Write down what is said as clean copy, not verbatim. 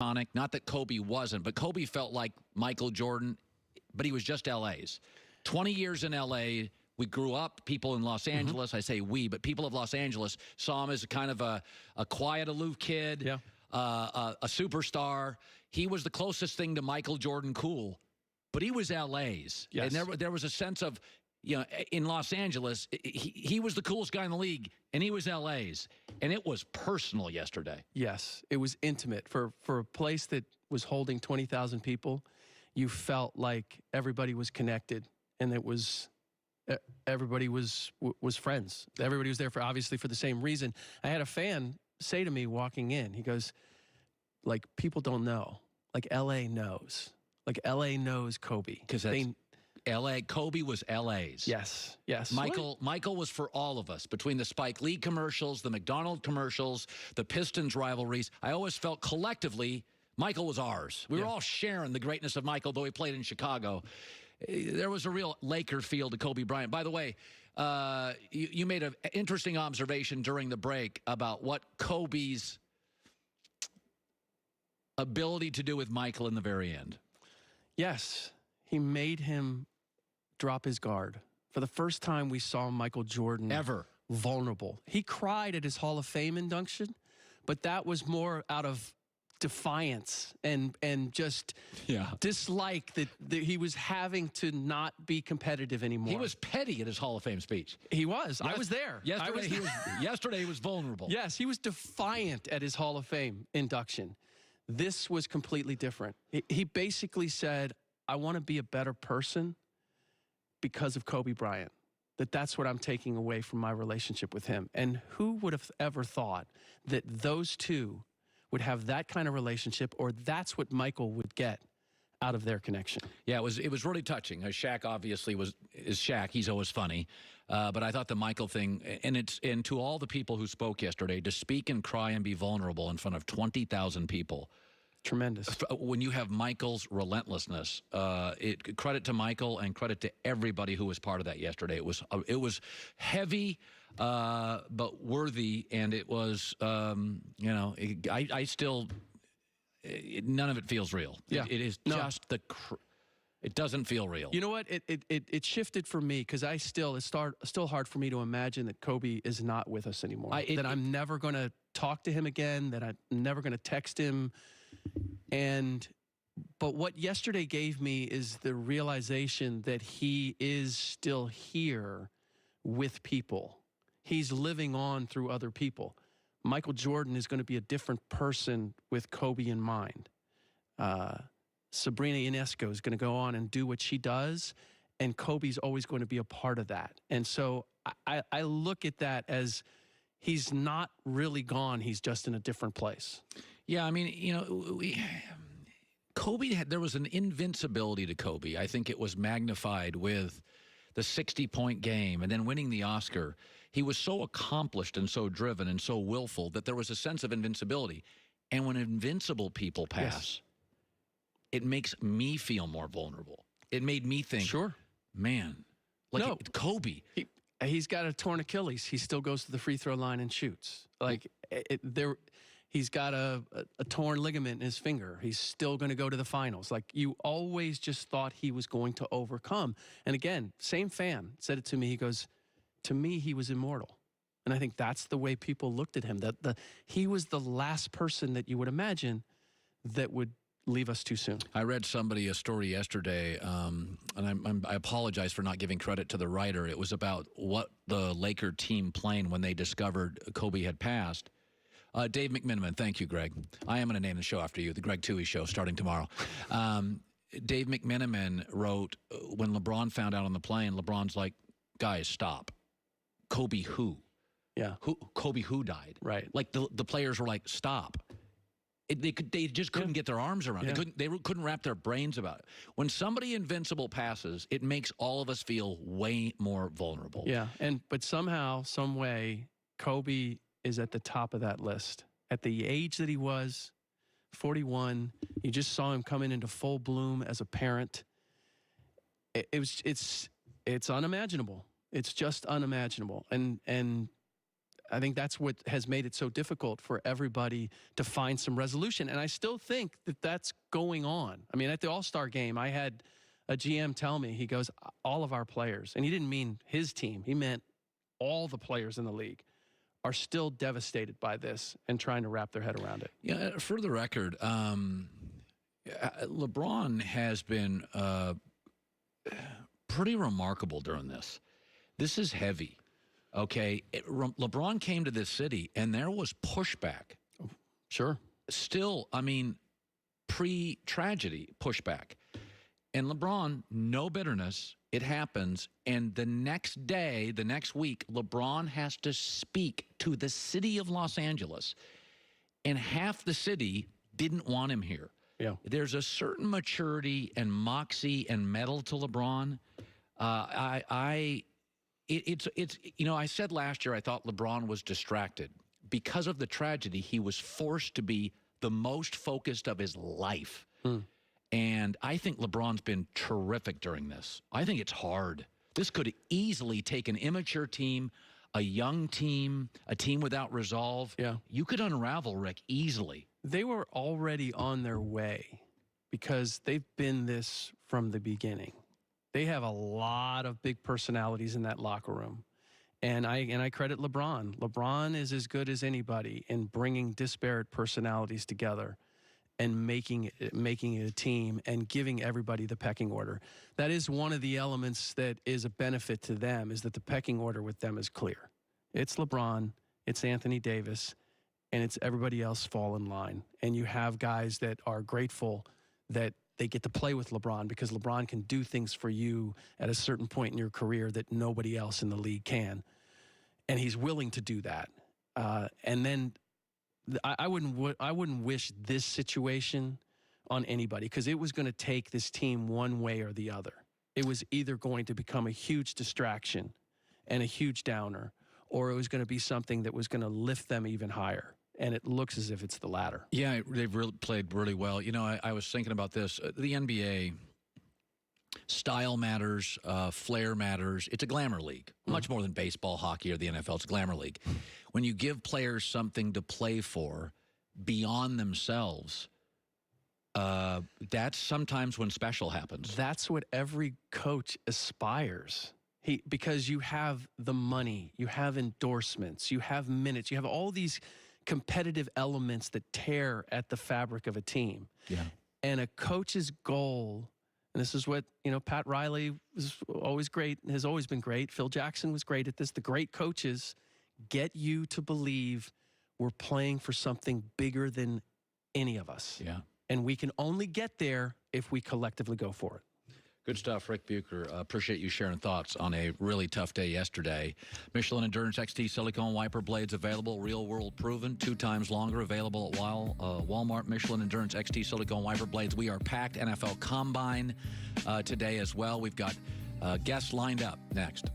Not that Kobe wasn't, but Kobe felt like Michael Jordan, but he was just LA's. 20 years in LA. We grew up, people in Los Angeles, I say we, but people of Los Angeles saw him as kind of a quiet, aloof kid, a superstar. He was the closest thing to Michael Jordan cool, but he was LA's. Yes. And there was a sense of, in Los Angeles, he was the coolest guy in the league, and he was LA's. And it was personal yesterday. Yes, it was intimate. For a place that was holding 20,000 people, you felt like everybody was connected, and it was... everybody was friends. Everybody was there obviously for the same reason. I had a fan say to me walking in, he goes, like, people don't know. Like, L.A. knows. Like, L.A. knows Kobe. Because L.A. Kobe was L.A.'s. Yes, yes. Michael was for all of us. Between the Spike Lee commercials, the McDonald's commercials, the Pistons rivalries, I always felt collectively Michael was ours. We were all sharing the greatness of Michael, though he played in Chicago. There was a real Laker feel to Kobe Bryant. By the way, you made an interesting observation during the break about what Kobe's ability to do with Michael in the very end. Yes, he made him drop his guard. For the first time, we saw Michael Jordan ever vulnerable. He cried at his Hall of Fame induction, but that was more out of defiance and just dislike that he was having to not be competitive anymore. He was petty at his Hall of Fame speech. He was. I was there. Yesterday he was vulnerable. Yes, he was defiant at his Hall of Fame induction. This was completely different. He basically said, I want to be a better person because of Kobe Bryant. That's what I'm taking away from my relationship with him. And who would have ever thought that those two would have that kind of relationship, or that's what Michael would get out of their connection? Yeah, it was really touching. Shaq obviously is Shaq. He's always funny. But I thought the Michael thing, and to all the people who spoke yesterday, to speak and cry and be vulnerable in front of 20,000 people. Tremendous. When you have Michael's relentlessness, credit to Michael and credit to everybody who was part of that yesterday. It was heavy, but worthy, and it was, I still, none of it feels real. Yeah. It is just it doesn't feel real. You know what? It shifted for me because it's still hard for me to imagine that Kobe is not with us anymore. That I'm never going to talk to him again, that I'm never going to text him. But what yesterday gave me is the realization that he is still here with people. He's living on through other people. Michael Jordan is going to be a different person with Kobe in mind. Sabrina Ionesco is going to go on and do what she does, and Kobe's always going to be a part of that. And so I look at that as he's not really gone. He's just in a different place. Yeah, I mean, Kobe there was an invincibility to Kobe. I think it was magnified with the 60-point game and then winning the Oscar. He was so accomplished and so driven and so willful that there was a sense of invincibility. And when invincible people pass, it makes me feel more vulnerable. It made me think, sure, man, Kobe. He's got a torn Achilles. He still goes to the free throw line and shoots. He's got a torn ligament in his finger. He's still going to go to the finals. Like, you always just thought he was going to overcome. And again, same fan said it to me. He goes, to me, he was immortal. And I think that's the way people looked at him. He was the last person that you would imagine that would leave us too soon. I read a story yesterday, and I apologize for not giving credit to the writer. It was about what the Laker team planned when they discovered Kobe had passed. Dave McMiniman, thank you, Greg. I am going to name the show after you, the Greg Toohey Show, starting tomorrow. Dave McMiniman wrote, when LeBron found out on the plane, LeBron's like, guys, stop. Kobe who? Yeah. Kobe who died? Right. Like, the players were like, stop. They just couldn't get their arms around it. They couldn't wrap their brains about it. When somebody invincible passes, it makes all of us feel way more vulnerable. Yeah, but somehow, some way, Kobe is at the top of that list. At the age that he was, 41, you just saw him coming into full bloom as a parent. It's unimaginable. It's just unimaginable. And I think that's what has made it so difficult for everybody to find some resolution. And I still think that that's going on. I mean, at the All-Star game, I had a GM tell me, he goes, all of our players, and he didn't mean his team, he meant all the players in the league, are still devastated by this and trying to wrap their head around it. Yeah, for the record, LeBron has been pretty remarkable during this. This is heavy. Okay, LeBron came to this city, and there was pushback. Sure. Still, I mean, pre-tragedy pushback. And LeBron, no bitterness. It happens. And the next day, the next week, LeBron has to speak to the city of Los Angeles. And half the city didn't want him here. Yeah. There's a certain maturity and moxie and mettle to LeBron. It's you know, I said last year I thought LeBron was distracted. Because of the tragedy, he was forced to be the most focused of his life. And I think LeBron's been terrific during this. I think it's hard. This could easily take an immature team, a young team, a team without resolve. Yeah. You could unravel, Rick, easily. They were already on their way because they've been this from the beginning. They have a lot of big personalities in that locker room. And I credit LeBron. LeBron is as good as anybody in bringing disparate personalities together and making it a team and giving everybody the pecking order. That is one of the elements that is a benefit to them, is that the pecking order with them is clear. It's LeBron, it's Anthony Davis, and it's everybody else fall in line. And you have guys that are grateful that they get to play with LeBron because LeBron can do things for you at a certain point in your career that nobody else in the league can. And he's willing to do that. And then I wouldn't wish this situation on anybody, because it was going to take this team one way or the other. It was either going to become a huge distraction and a huge downer, or it was going to be something that was going to lift them even higher. And it looks as if it's the latter. Yeah, they've really played really well. You know, I was thinking about this. The NBA, style matters, flair matters. It's a glamour league, much more than baseball, hockey, or the NFL. It's a glamour league. When you give players something to play for beyond themselves, that's sometimes when special happens. That's what every coach aspires. Because you have the money, you have endorsements, you have minutes, you have all these competitive elements that tear at the fabric of a team. Yeah. And a coach's goal, and this is what, you know, Pat Riley was always great, has always been great. Phil Jackson was great at this. The great coaches get you to believe we're playing for something bigger than any of us. Yeah. And we can only get there if we collectively go for it. Good stuff, Rick Bucher. Appreciate you sharing thoughts on a really tough day yesterday. Michelin Endurance XT silicone wiper blades available, real world proven, 2 times longer, available at Walmart. Michelin Endurance XT silicone wiper blades. We are packed. NFL Combine today as well. We've got guests lined up next.